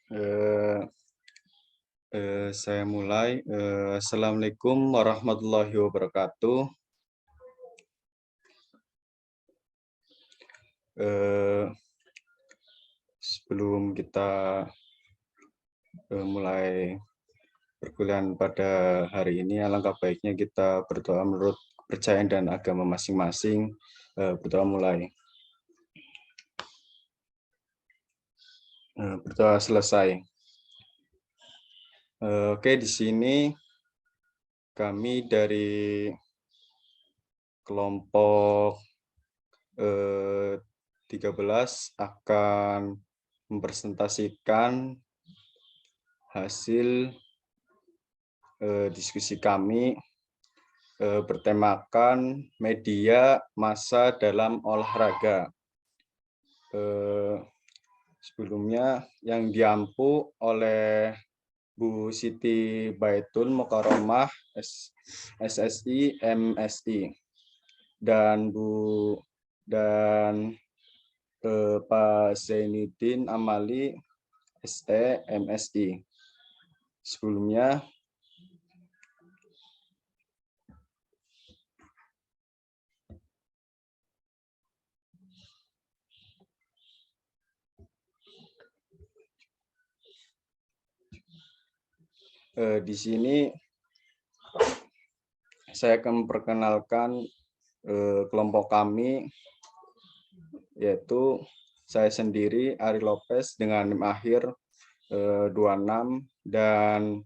Eh, saya mulai. Assalamualaikum warahmatullahi wabarakatuh. Eh, Sebelum kita mulai perkuliahan pada hari ini, alangkah baiknya kita berdoa menurut kepercayaan dan agama masing-masing. Berdoa mulai. Berdoa selesai. Oke, di sini kami dari kelompok 13 akan mempresentasikan hasil diskusi kami bertemakan media massa dalam olahraga. Sebelumnya yang diampu oleh Bu Siti Baitul Mukaromah SSI MSI dan Pak Zainuddin Amali SE MSI. Sebelumnya di sini saya akan memperkenalkan kelompok kami, yaitu saya sendiri Ari Lopez dengan NIM akhir 26 dan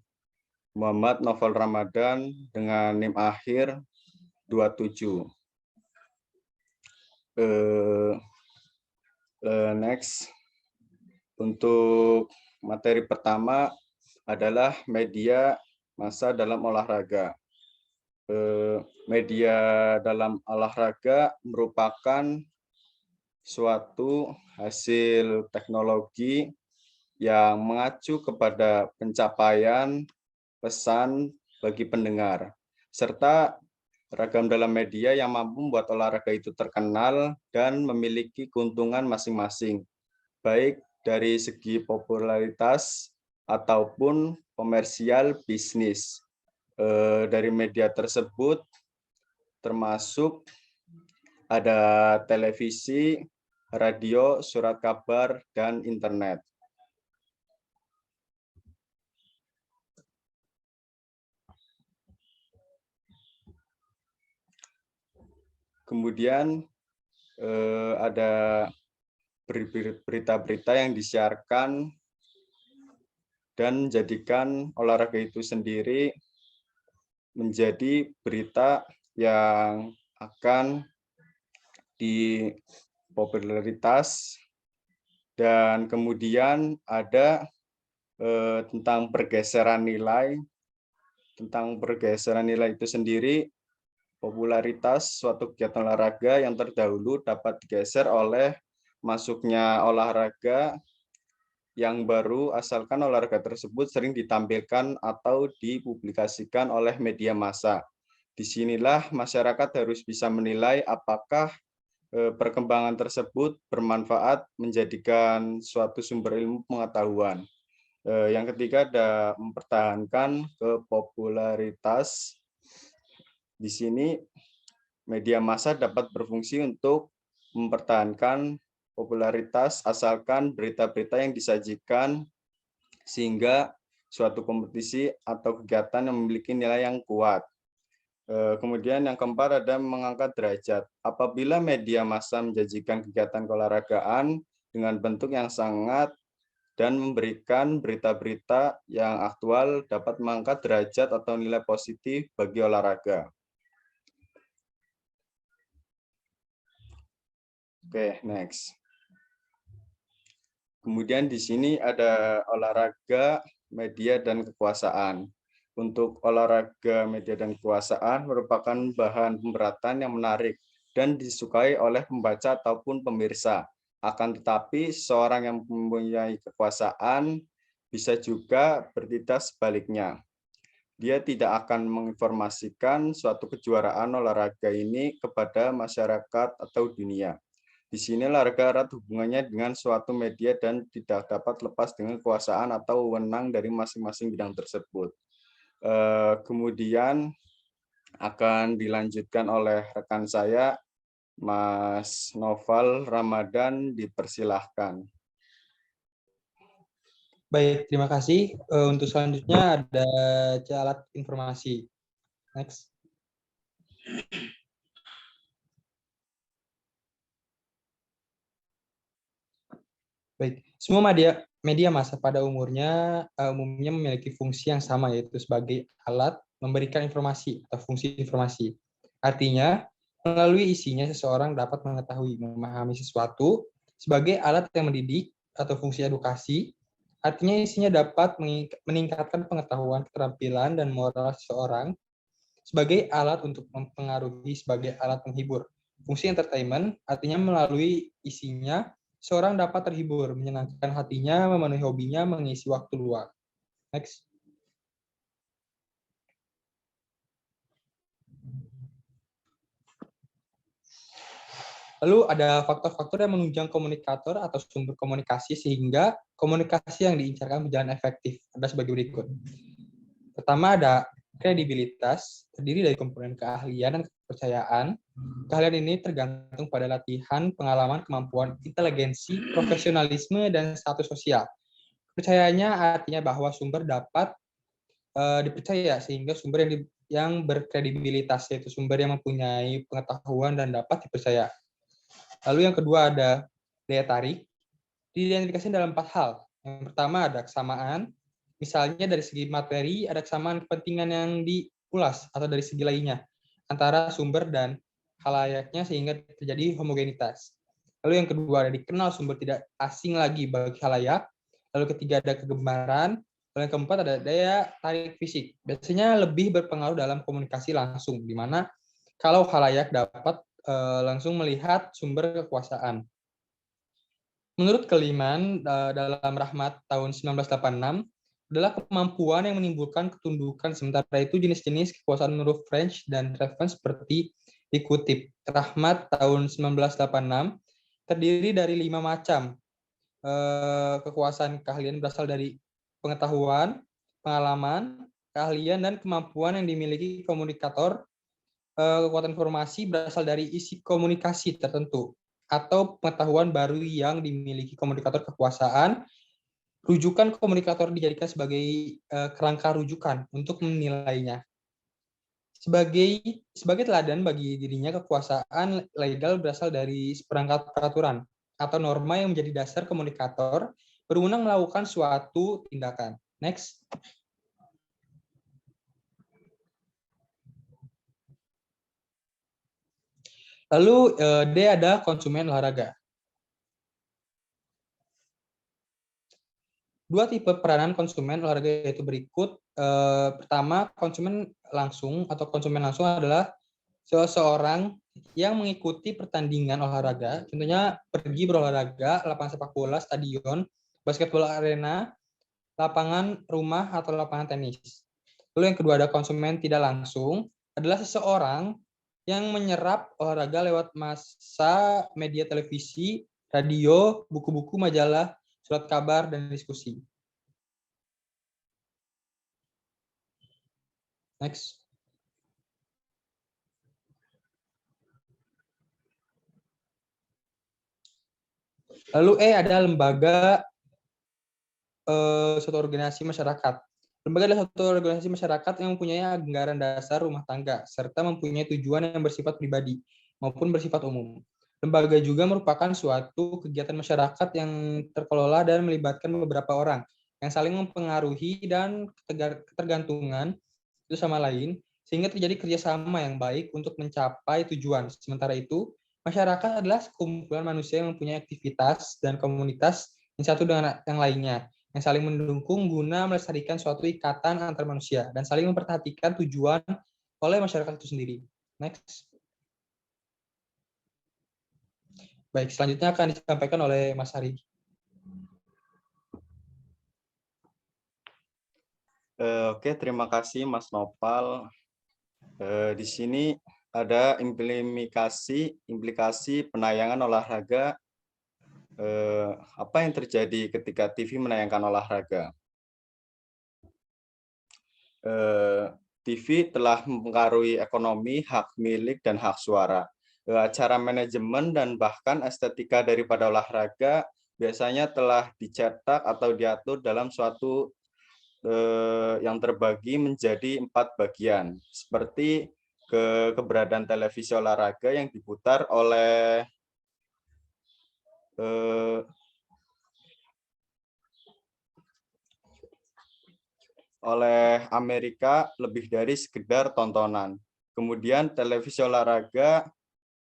Muhammad Novel Ramadan dengan NIM akhir 27. Next, untuk materi pertama adalah media massa dalam olahraga. Media dalam olahraga merupakan suatu hasil teknologi yang mengacu kepada pencapaian pesan bagi pendengar, serta ragam dalam media yang mampu membuat olahraga itu terkenal dan memiliki keuntungan masing-masing, baik dari segi popularitas ataupun komersial bisnis. Dari media tersebut termasuk ada televisi, radio, surat kabar, dan internet. Kemudian ada berita-berita yang disiarkan dan menjadikan olahraga itu sendiri menjadi berita yang akan dipopularitas, dan kemudian ada tentang pergeseran nilai. Tentang pergeseran nilai itu sendiri, popularitas suatu kegiatan olahraga yang terdahulu dapat digeser oleh masuknya olahraga yang baru, asalkan olahraga tersebut sering ditampilkan atau dipublikasikan oleh media massa. Disinilah masyarakat harus bisa menilai apakah perkembangan tersebut bermanfaat menjadikan suatu sumber ilmu pengetahuan. Yang ketiga ada mempertahankan kepopularitas. Di sini media massa dapat berfungsi untuk mempertahankan popularitas asalkan berita-berita yang disajikan sehingga suatu kompetisi atau kegiatan yang memiliki nilai yang kuat. Kemudian yang keempat ada mengangkat derajat. Apabila media massa menjanjikan kegiatan keolahragaan dengan bentuk yang sangat dan memberikan berita-berita yang aktual, dapat mengangkat derajat atau nilai positif bagi olahraga. Oke, next. Kemudian di sini ada olahraga, media, dan kekuasaan. Untuk olahraga, media, dan kekuasaan merupakan bahan pemberatan yang menarik dan disukai oleh pembaca ataupun pemirsa. Akan tetapi, seorang yang mempunyai kekuasaan bisa juga bertindak sebaliknya. Dia tidak akan menginformasikan suatu kejuaraan olahraga ini kepada masyarakat atau dunia. Di sini larga erat hubungannya dengan suatu media dan tidak dapat lepas dengan kekuasaan atau wewenang dari masing-masing bidang tersebut. Kemudian akan dilanjutkan oleh rekan saya, Mas Noval Ramadan, dipersilahkan. Baik, terima kasih. Untuk selanjutnya ada alat informasi. Next. Baik, semua media massa pada umumnya memiliki fungsi yang sama, yaitu sebagai alat memberikan informasi atau fungsi informasi. Artinya, melalui isinya seseorang dapat mengetahui, memahami sesuatu sebagai alat yang mendidik atau fungsi edukasi. Artinya isinya dapat meningkatkan pengetahuan, keterampilan, dan moral seseorang sebagai alat untuk mempengaruhi sebagai alat penghibur. Fungsi entertainment artinya melalui isinya seorang dapat terhibur, menyenangkan hatinya, memenuhi hobinya, mengisi waktu luang. Next. Lalu ada faktor-faktor yang menunjang komunikator atau sumber komunikasi sehingga komunikasi yang diincarkan berjalan efektif. Ada sebagai berikut. Pertama ada kredibilitas, terdiri dari komponen keahlian dan kepercayaan. Keahlian ini tergantung pada latihan, pengalaman, kemampuan, inteligensi, profesionalisme, dan status sosial. Percayanya artinya bahwa sumber dapat dipercaya, sehingga sumber yang berkredibilitas, yaitu sumber yang mempunyai pengetahuan dan dapat dipercaya. Lalu yang kedua ada daya tarik, diidentifikasi dalam 4 hal. Yang pertama ada kesamaan, misalnya dari segi materi ada kesamaan kepentingan yang diulas atau dari segi lainnya antara sumber dan halayaknya sehingga terjadi homogenitas. Lalu yang kedua ada dikenal sumber tidak asing lagi bagi halayak. Lalu ketiga ada kegemaran. Lalu yang keempat ada daya tarik fisik. Biasanya lebih berpengaruh dalam komunikasi langsung, di mana kalau halayak dapat langsung melihat sumber kekuasaan. Menurut Kaliman dalam Rahmat tahun 1986 adalah kemampuan yang menimbulkan ketundukan, sementara itu jenis-jenis kekuasaan menurut French dan Treven seperti dikutip. Rahmat tahun 1986 terdiri dari 5 macam kekuasaan keahlian berasal dari pengetahuan, pengalaman, keahlian, dan kemampuan yang dimiliki komunikator. Kekuatan informasi berasal dari isi komunikasi tertentu atau pengetahuan baru yang dimiliki komunikator kekuasaan. Rujukan komunikator dijadikan sebagai kerangka rujukan untuk menilainya. Sebagai teladan bagi dirinya, kekuasaan legal berasal dari seperangkat peraturan atau norma yang menjadi dasar komunikator berwenang melakukan suatu tindakan. Next. Lalu D ada konsumen olahraga. Dua tipe peranan konsumen olahraga yaitu berikut. Pertama, konsumen langsung atau konsumen langsung adalah seseorang yang mengikuti pertandingan olahraga, contohnya pergi berolahraga, lapangan sepak bola, stadion, basketball arena, lapangan rumah, atau lapangan tenis. Lalu yang kedua ada konsumen tidak langsung, adalah seseorang yang menyerap olahraga lewat massa media televisi, radio, buku-buku, majalah, surat kabar, dan diskusi. Next. Lalu ada lembaga, suatu organisasi masyarakat. Lembaga adalah suatu organisasi masyarakat yang mempunyai anggaran dasar rumah tangga, serta mempunyai tujuan yang bersifat pribadi maupun bersifat umum. Lembaga juga merupakan suatu kegiatan masyarakat yang terkelola dan melibatkan beberapa orang yang saling mempengaruhi dan ketergantungan itu sama lain, sehingga terjadi kerjasama yang baik untuk mencapai tujuan. Sementara itu, masyarakat adalah sekumpulan manusia yang mempunyai aktivitas dan komunitas yang satu dengan yang lainnya, yang saling mendukung guna melestarikan suatu ikatan antar manusia dan saling memperhatikan tujuan oleh masyarakat itu sendiri. Next. Baik, selanjutnya akan disampaikan oleh Mas Hari. Oke, terima kasih Mas Nopal. Di sini ada implikasi penayangan olahraga. Apa yang terjadi ketika TV menayangkan olahraga? TV telah mempengaruhi ekonomi, hak milik, dan hak suara. Cara manajemen dan bahkan estetika daripada olahraga biasanya telah dicetak atau diatur dalam suatu yang terbagi menjadi 4 bagian, seperti keberadaan televisi olahraga yang diputar oleh Amerika lebih dari sekedar tontonan. Kemudian televisi olahraga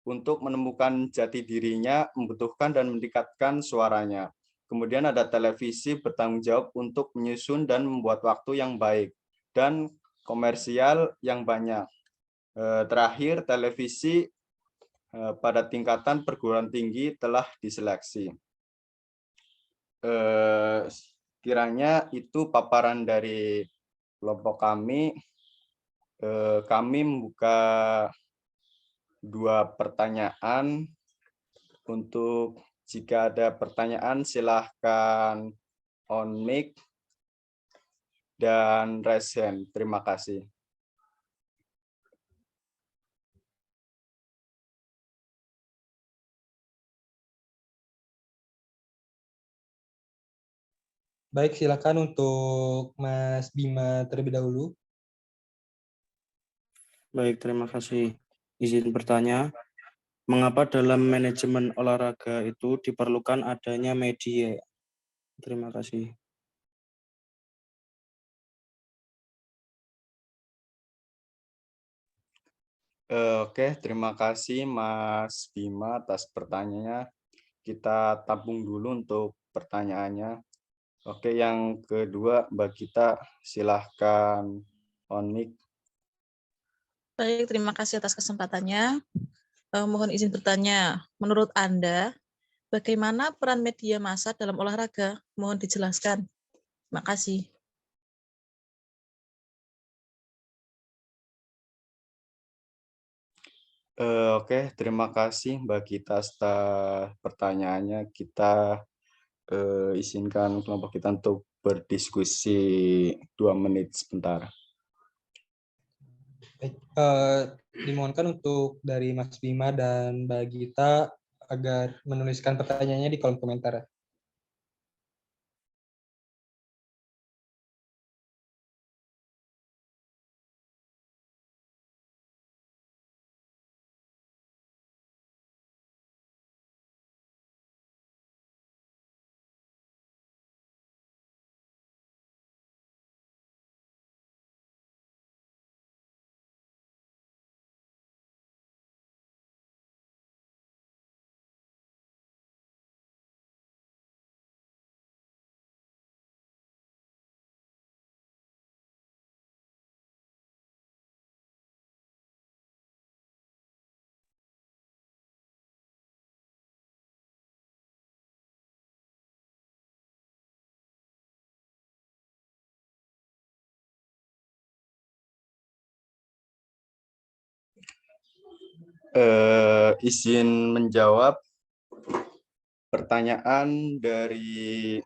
untuk menemukan jati dirinya membutuhkan dan meningkatkan suaranya. Kemudian ada televisi bertanggung jawab untuk menyusun dan membuat waktu yang baik dan komersial yang banyak. Terakhir, televisi pada tingkatan perguruan tinggi telah diseleksi. Kiranya itu paparan dari kelompok kami. Kami membuka 2 pertanyaan. Untuk jika ada pertanyaan, silahkan on mic dan raise hand. Terima kasih. Baik, silakan untuk Mas Bima terlebih dahulu. Baik, terima kasih. Izin bertanya, mengapa dalam manajemen olahraga itu diperlukan adanya media? Terima kasih. Oke, terima kasih Mas Bima atas pertanyaannya. Kita tabung dulu untuk pertanyaannya. Oke, yang kedua Mbak Gita, silahkan on mic. Baik, terima kasih atas kesempatannya. Mohon izin bertanya, menurut Anda, bagaimana peran media massa dalam olahraga? Mohon dijelaskan. Terima kasih. Oke, terima kasih Mbak Gita atas pertanyaannya. Kita izinkan kelompok kita untuk berdiskusi 2 menit sebentar. Baik, dimohonkan untuk dari Mas Bima dan Mbak Gita agar menuliskan pertanyaannya di kolom komentar. Izin menjawab pertanyaan dari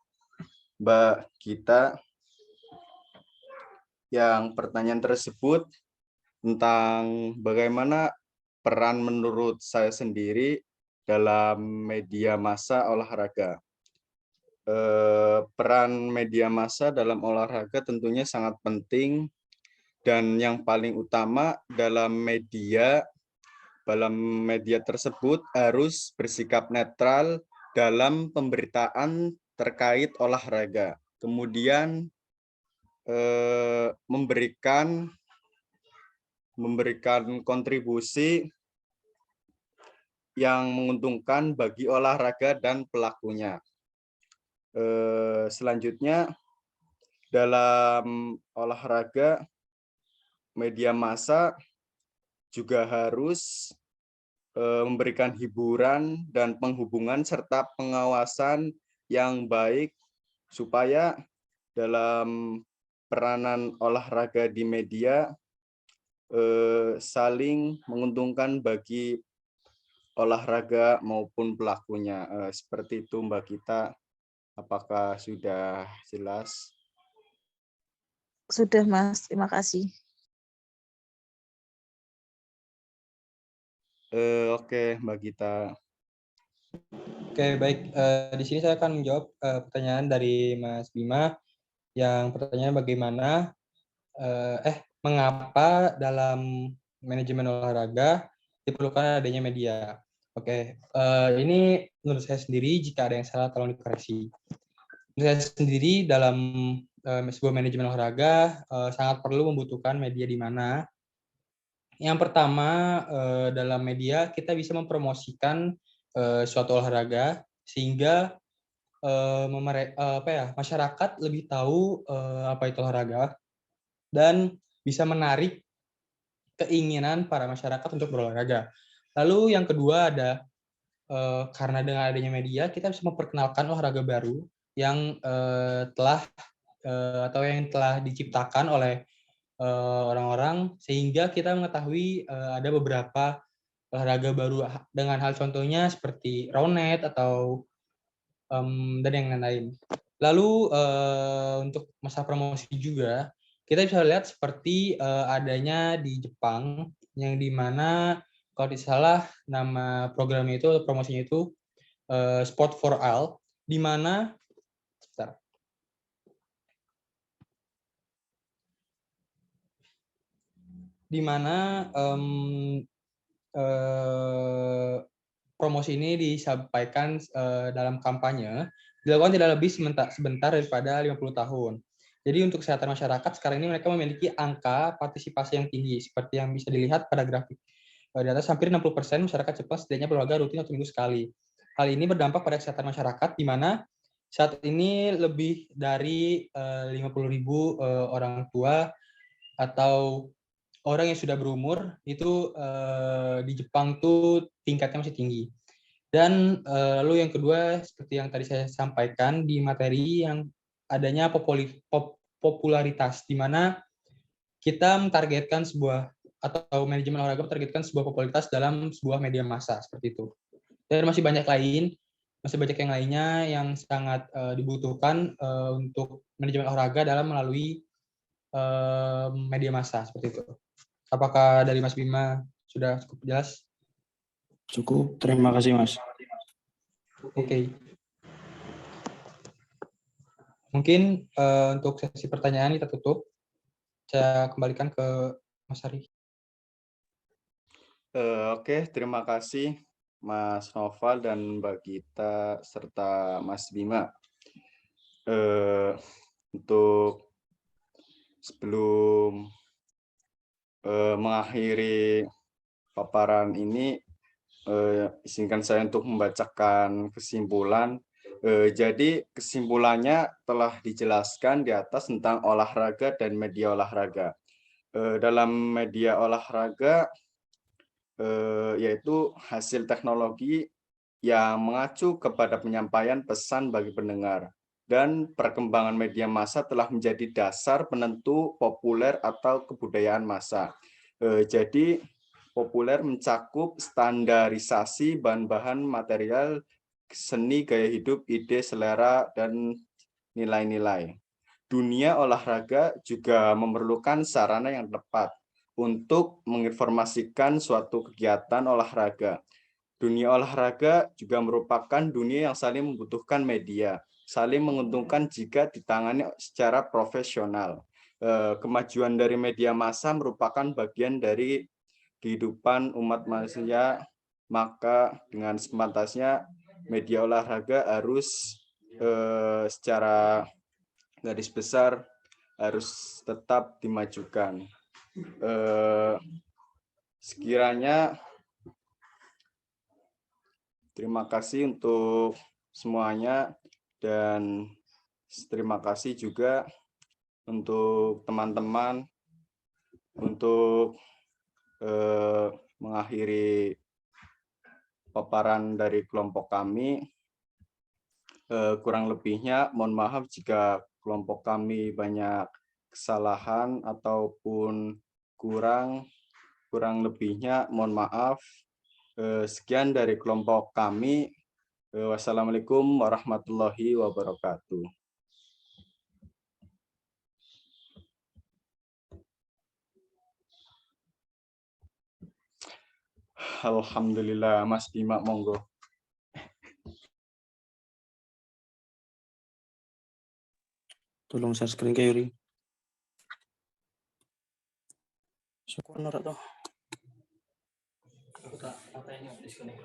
Mbak Gita. Yang pertanyaan tersebut tentang bagaimana peran menurut saya sendiri dalam media massa olahraga. Peran media massa dalam olahraga tentunya sangat penting, dan yang paling utama dalam media tersebut harus bersikap netral dalam pemberitaan terkait olahraga. Kemudian memberikan kontribusi yang menguntungkan bagi olahraga dan pelakunya. Selanjutnya, dalam olahraga, media massa juga harus memberikan hiburan dan penghubungan serta pengawasan yang baik supaya dalam peranan olahraga di media saling menguntungkan bagi olahraga maupun pelakunya. Seperti itu Mbak Gita. Apakah sudah jelas? Sudah, Mas. Terima kasih. Oke, Mbak Gita. Oke, baik. Di sini saya akan menjawab pertanyaan dari Mas Bima yang pertanyaannya mengapa dalam manajemen olahraga diperlukan adanya media. Oke, ini menurut saya sendiri, jika ada yang salah tolong dikoreksi. Menurut saya sendiri dalam sebuah manajemen olahraga sangat perlu membutuhkan media di mana yang pertama, dalam media kita bisa mempromosikan suatu olahraga sehingga masyarakat lebih tahu apa itu olahraga dan bisa menarik keinginan para masyarakat untuk berolahraga. Lalu yang kedua ada karena dengan adanya media kita bisa memperkenalkan olahraga baru yang telah diciptakan oleh orang-orang sehingga kita mengetahui ada beberapa olahraga baru dengan hal contohnya seperti Roundnet atau dan yang lain-lain. Lalu untuk masa promosi juga kita bisa lihat seperti adanya di Jepang yang dimana kalau tidak salah nama programnya itu promosinya itu Sport for All, di mana promosi ini disampaikan dalam kampanye dilakukan tidak lebih sebentar daripada 50 tahun. Jadi untuk kesehatan masyarakat sekarang ini mereka memiliki angka partisipasi yang tinggi seperti yang bisa dilihat pada grafik. Di atas hampir 60% masyarakat Jepang setidaknya berolahraga rutin 1 minggu sekali. Hal ini berdampak pada kesehatan masyarakat di mana saat ini lebih dari 50.000 orang tua atau orang yang sudah berumur itu di Jepang tuh tingkatnya masih tinggi. Dan lalu yang kedua seperti yang tadi saya sampaikan di materi yang adanya popularitas di mana kita mentargetkan sebuah atau manajemen olahraga mentargetkan sebuah popularitas dalam sebuah media massa seperti itu. Dan masih banyak yang lainnya yang sangat dibutuhkan untuk manajemen olahraga dalam melalui media massa seperti itu. Apakah dari Mas Bima sudah cukup jelas? Cukup, terima kasih Mas. Oke. Mungkin untuk sesi pertanyaan kita tutup. Saya kembalikan ke Mas Ari. Oke, terima kasih Mas Noval dan Mbak Gita serta Mas Bima. Untuk sebelum mengakhiri paparan ini, izinkan saya untuk membacakan kesimpulan. Jadi kesimpulannya telah dijelaskan di atas tentang olahraga dan media olahraga. Dalam media olahraga yaitu hasil teknologi yang mengacu kepada penyampaian pesan bagi pendengar. Dan perkembangan media massa telah menjadi dasar penentu populer atau kebudayaan massa. Jadi populer mencakup standarisasi bahan-bahan material, seni, gaya hidup, ide, selera, dan nilai-nilai. Dunia olahraga juga memerlukan sarana yang tepat untuk menginformasikan suatu kegiatan olahraga. Dunia olahraga juga merupakan dunia yang saling membutuhkan media, saling menguntungkan jika ditangani secara profesional. Kemajuan dari media massa merupakan bagian dari kehidupan umat manusia, maka dengan sepantasnya media olahraga harus secara garis besar harus tetap dimajukan. Sekiranya terima kasih untuk semuanya dan terima kasih juga untuk teman-teman untuk mengakhiri paparan dari kelompok kami. Kurang lebihnya mohon maaf jika kelompok kami banyak kesalahan ataupun kurang. Kurang lebihnya mohon maaf. Sekian dari kelompok kami. Wassalamualaikum warahmatullahi wabarakatuh. Alhamdulillah, Mas Bima, monggo. Tolong share screen ke Yuri. Syukur ora toh. Aku tak katanya disconnect.